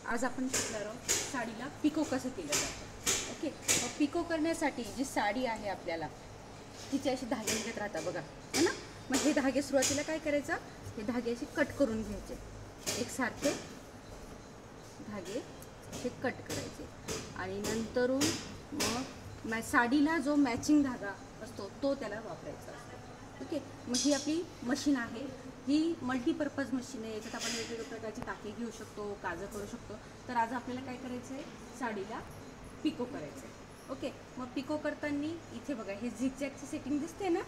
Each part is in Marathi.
आज आपण शिकणार आहोत साडीला पिको कसं केलं जातं. ओके, मग पिको करण्यासाठी जी साडी आहे आपल्याला तिचे असे धागे निघत राहतात बघा, है ना. मग हे धागे सुरुवातीला काय करायचं, हे धागे असे कट करून घ्यायचे, एकसारखे धागे हे कट करायचे आणि नंतरून मग साडीला जो मॅचिंग धागा असतो तो त्याला वापरायचा असतो. ओके, मग ही आपली मशीन आहे, ही मल्टीपर्पज मशीन आहे. याच्यात आपण वेगवेगळ्या प्रकारचे टाके घेऊ शकतो, काजं करू शकतो. तर आज आपल्याला काय करायचं आहे, साडीला पिको करायचं आहे. ओके, मग पिको करताना इथे बघा हे झिगझॅगची सेटिंग दिसते ना,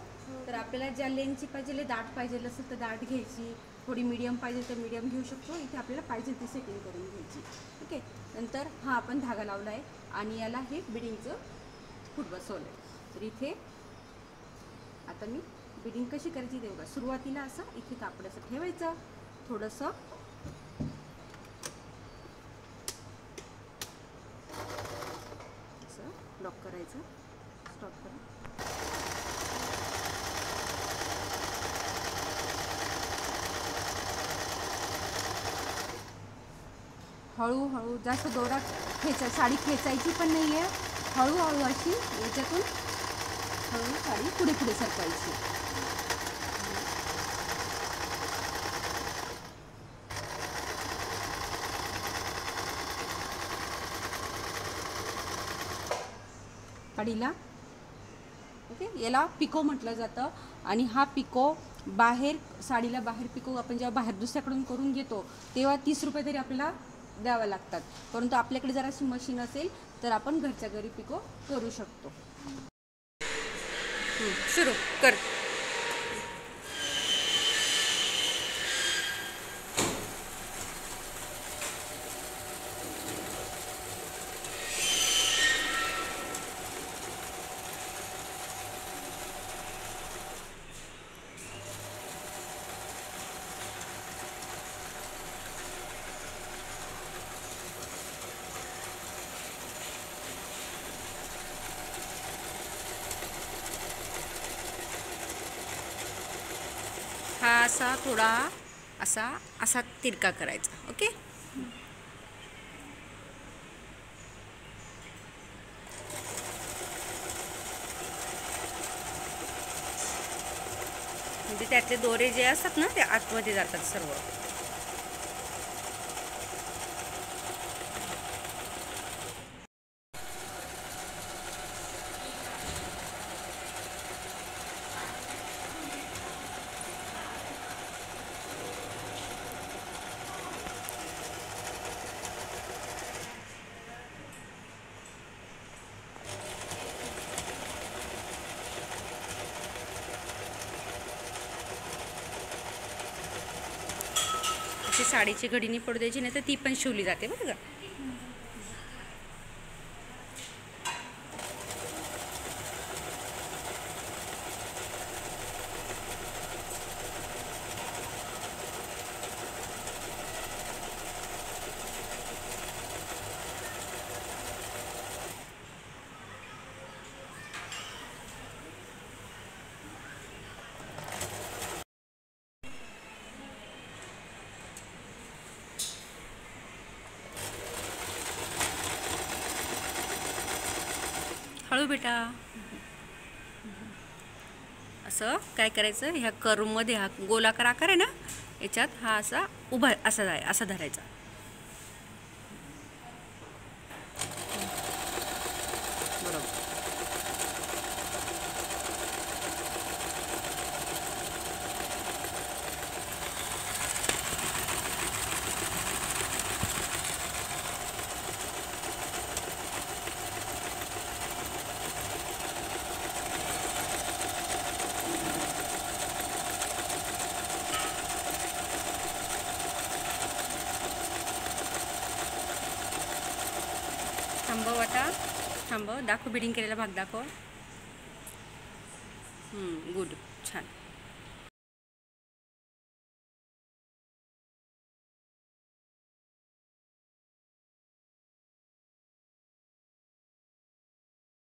तर आपल्याला ज्या लेनची पाहिजे, दाट पाहिजे असेल तर दाट घ्यायची, थोडी मीडियम पाहिजे तर मीडियम घेऊ शकतो. इथे आपल्याला पाहिजे ती सेटिंग करून घ्यायची. ओके, नंतर हा आपण धागा लावला आहे आणि याला हे बिडिंगचं फूट बसवलं आहे. तर इथे आता मी बिडिंग कशी करायची ते बघा. सुरुवातीला असं इथे कापड असं ठेवायचं, थोडंसं असं लॉक करायचं, स्टॉप करा. हळूहळू, जास्त जोरात साडी खेचायची पण नाही आहे, हळूहळू अशी याच्यातून हळू साडी पुढे पुढे सरकायची. साडीला ओके, याला पिको म्हटलं जातं. आणि हा पिको बाहेर, साडीला बाहेर पिको आपण जेव्हा बाहेर दुसऱ्याकडून करून घेतो तेव्हा 30 रुपये तरी आपल्याला द्यावं लागतात. परंतु आपल्याकडे जर अशी मशीन असेल तर आपण घरच्या घरी पिको करू शकतो. सुरू कर. हा असा थोडा असा तिरका करायचा. ओके, म्हणजे त्यातले दोरे जे असतात ना ते आतमध्ये जातात सर्व. अशी साडीची घडीनी पडू द्यायची, नाही तर ती पण शिवली जाते बरं का. हळू बेटा. असं काय करायचं, ह्या कर्वमध्ये हा गोलाकार आकार आहे ना, याच्यात हा असा उभा असा धरायचा. बरोबर. थांबव आता, थांबव, दाखव बिडिंग केलेला भाग दाखव. गुड, छान.